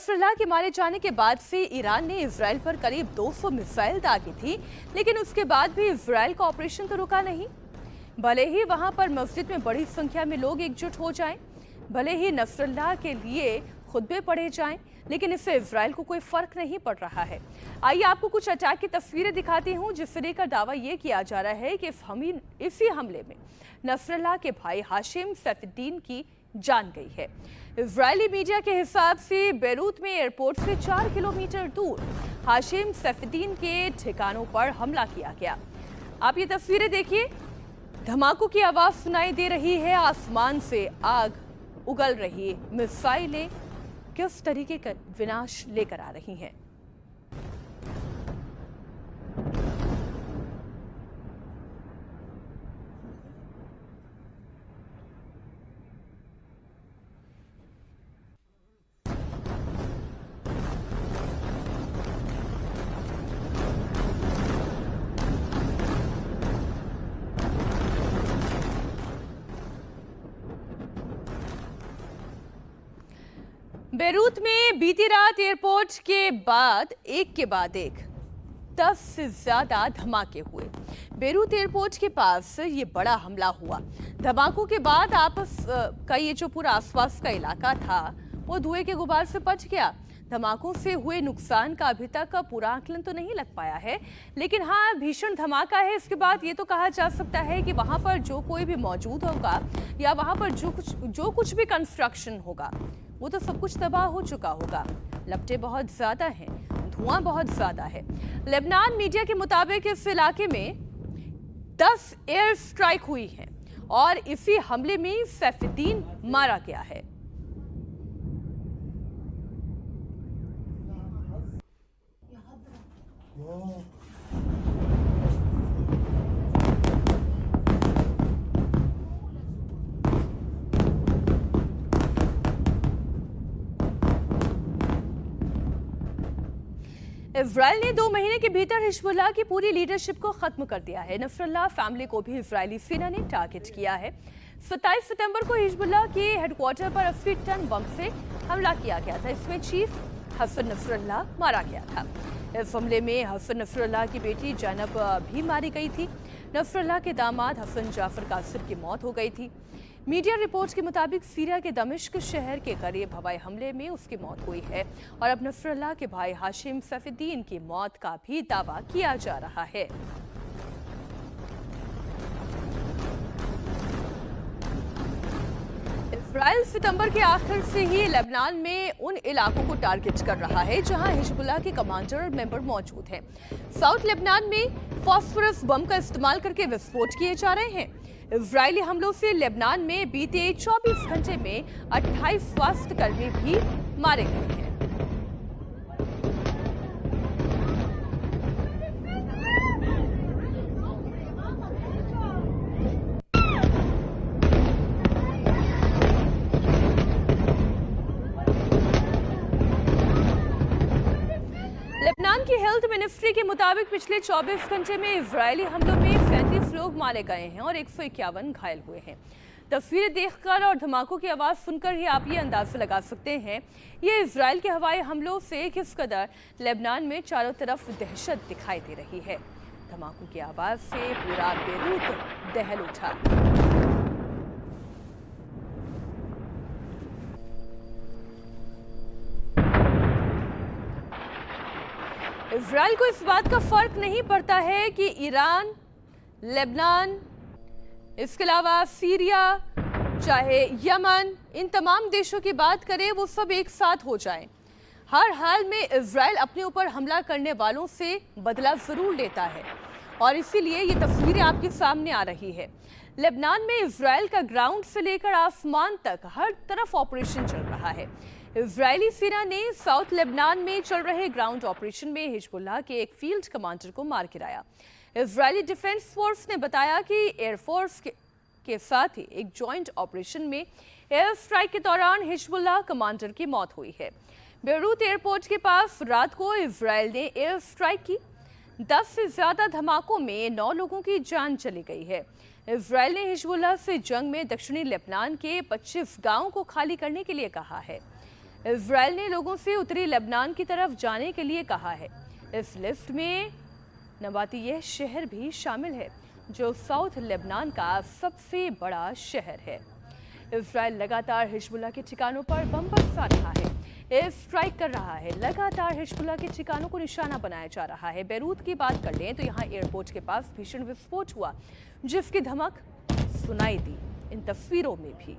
Nasrallah के मारे जाने के बाद से ईरान ने इजराइल पर करीब 200 मिसाइल दागी थी, लेकिन उसके बाद भी इजराइल का ऑपरेशन तो रुका नहीं। भले ही वहां पर मस्जिद में बड़ी संख्या में लोग एकजुट हो जाएं, भले ही नसरल्लाह के लिए खुतबे पढ़े जाएं, लेकिन इससे इजराइल को कोई फर्क नहीं पड़ रहा है। आइए आपको कुछ अटैक की तस्वीरें दिखाती हूं, जिससे लेकर दावा यह किया जा रहा है कि इसी हमले में नसरल्लाह के भाई हाशिम सैफुद्दीन की जान गई है। इजरायली मीडिया के हिसाब से बेरूत में एयरपोर्ट से 4 किलोमीटर दूर हाशिम सैफुद्दीन के ठिकानों पर हमला किया गया। आप ये तस्वीरें देखिए, धमाकों की आवाज सुनाई दे रही है, आसमान से आग उगल रही, मिसाइलें किस तरीके का विनाश लेकर आ रही हैं। बेरूत में बीती रात एयरपोर्ट के बाद एक 10 से ज्यादा धमाके हुए। बेरूत एयरपोर्ट के पास ये बड़ा हमला हुआ। धमाकों के बाद आपस का ये जो पूरा आसपास का इलाका था वो धुएं के गुबार से बच गया। धमाकों से हुए नुकसान का अभी तक पूरा आकलन तो नहीं लग पाया है, लेकिन हाँ भीषण धमाका है। इसके बाद ये तो कहा जा सकता है कि वहां पर जो कोई भी मौजूद होगा या वहां पर जो कुछ भी कंस्ट्रक्शन होगा वो तो सब कुछ तबाह हो चुका होगा। लपटें बहुत ज्यादा हैं, धुआं बहुत ज्यादा है। लेबनान मीडिया के मुताबिक इस इलाके में 10 एयर स्ट्राइक हुई है और इसी हमले में सैफुद्दीन मारा गया है। इजराइल ने 2 महीने के भीतर हिजबुल्लाह की पूरी लीडरशिप को खत्म कर दिया है। नसरल्लाह फैमिली को भी इजरायली सेना ने टारगेट किया है। 27 सितंबर को हिजबुल्लाह के हेडक्वार्टर पर 80 टन बम से हमला किया गया था। इसमें चीफ हसन नसरल्लाह मारा गया था। इस हमले में हसन नसरल्लाह की बेटी जैनब भी मारी गई थी। नसरल्लाह के दामाद हसन जाफर कासिर की मौत हो गई थी। मीडिया रिपोर्ट्स के मुताबिक सीरिया के दमिश्क शहर के करीब हवाई हमले में उसकी मौत हुई है और अब नसरल्लाह के भाई हाशिम सैफुद्दीन की मौत का भी दावा किया जा रहा है। इजराइल सितंबर के आखिर से ही लेबनान में उन इलाकों को टारगेट कर रहा है जहां हिजबुल्लाह के कमांडर और मेंबर मौजूद हैं। साउथ लेबनान में फास्फोरस बम का इस्तेमाल करके विस्फोट किए जा रहे हैं। इजरायली हमलों से लेबनान में बीते 24 घंटे में 28 स्वास्थ्यकर्मी भी मारे गए हैं। लेबनान की हेल्थ मिनिस्ट्री के मुताबिक पिछले 24 घंटे में इजरायली हमलों में 37 लोग मारे गए हैं और 151 घायल हुए हैं। तस्वीरें देखकर और धमाकों की आवाज सुनकर ही आप ये अंदाजा लगा सकते हैं ये इजराइल के हवाई हमलों से किस कदर लेबनान में चारों तरफ दहशत दिखाई दे रही है। धमाकों की आवाज से पूरा बेरूत दहल उठा। इजराइल को इस बात का फर्क नहीं पड़ता है कि ईरान, लेबनान, इसके अलावा सीरिया, चाहे यमन, इन तमाम देशों की बात करें वो सब एक साथ हो जाएं। हर हाल में इजराइल अपने ऊपर हमला करने वालों से बदला जरूर लेता है और इसीलिए ये तस्वीरें आपके सामने आ रही है। लेबनान में इजराइल का ग्राउंड से लेकर आसमान तक हर तरफ ऑपरेशन चल रहा है। इजरायली सेना ने साउथ लेबनान में चल रहे ग्राउंड ऑपरेशन में हिजबुल्लाह के एक फील्ड कमांडर को मार गिराया। इजरायली डिफेंस फोर्स ने बताया कि एयरफोर्स के साथ ही एक जॉइंट ऑपरेशन में एयर स्ट्राइक के दौरान हिजबुल्लाह कमांडर की मौत हुई है। बेरूत एयरपोर्ट के पास रात को इजराइल ने एयर स्ट्राइक की। 10 से ज्यादा धमाकों में 9 लोगों की जान चली गई है। इजराइल ने हिजबुल्लाह से जंग में दक्षिणी लेबनान के 25 गांवों को खाली करने के लिए कहा है। इजराइल ने लोगों से उत्तरी लेबनान की तरफ जाने के लिए कहा है। इस लिस्ट में नबातियह शहर भी शामिल है, जो साउथ लेबनान का सबसे बड़ा शहर है। इजराइल लगातार हिजबुल्लाह के ठिकानों पर बम बरसा रहा है, एयर स्ट्राइक कर रहा है। लगातार हिजबुल्लाह के ठिकानों को निशाना बनाया जा रहा है। बेरूत की बात कर लें तो यहाँ एयरपोर्ट के पास भीषण विस्फोट हुआ, जिसकी धमक सुनाई दी इन तस्वीरों में भी।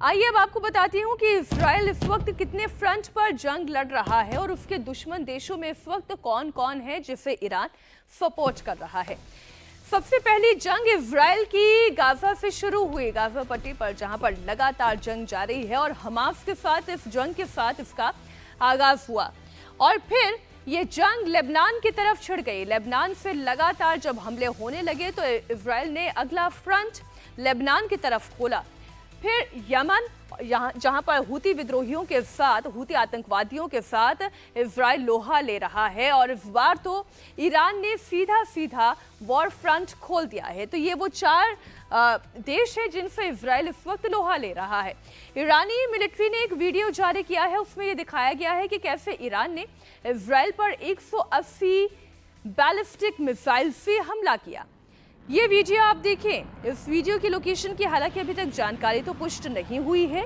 आइए अब आपको बताती हूं कि इजराइल इस वक्त कितने फ्रंट पर जंग लड़ रहा है और उसके दुश्मन देशों में इस वक्त कौन कौन है जिसे ईरान सपोर्ट कर रहा है। सबसे पहली जंग इजराइल की गाजा से शुरू हुई, गाजा पट्टी पर, जहां पर लगातार जंग जारी है और हमास के साथ इस जंग के साथ इसका आगाज हुआ और फिर ये जंग लेबनान की तरफ छिड़ गई। लेबनान से लगातार जब हमले होने लगे तो इजराइल ने अगला फ्रंट लेबनान की तरफ खोला। फिर यमन, जहां पर हूती विद्रोहियों के साथ, हूती आतंकवादियों के साथ इजराइल लोहा ले रहा है और इस बार तो ईरान ने सीधा सीधा वॉर फ्रंट खोल दिया है। तो ये वो 4 देश है जिनसे इजराइल इस वक्त लोहा ले रहा है। ईरानी मिलिट्री ने एक वीडियो जारी किया है, उसमें ये दिखाया गया है कि कैसे ईरान ने इजराइल पर 180 बैलिस्टिक मिसाइल से हमला किया। ये वीडियो आप देखें। इस वीडियो की लोकेशन की हालांकि अभी तक जानकारी तो पुष्ट नहीं हुई है।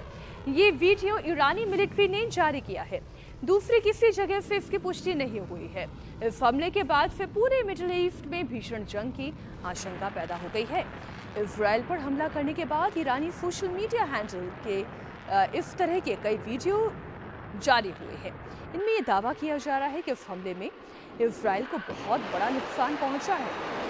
ये वीडियो ईरानी मिलिट्री ने जारी किया है, दूसरी किसी जगह से इसकी पुष्टि नहीं हुई है। इस हमले के बाद से पूरे मिडिल ईस्ट में भीषण जंग की आशंका पैदा हो गई है। इजराइल पर हमला करने के बाद ईरानी सोशल मीडिया हैंडल के इस तरह के कई वीडियो जारी हुए हैं। इनमें यह दावा किया जा रहा है कि इस हमले में इजराइल को बहुत बड़ा नुकसान पहुंचा है।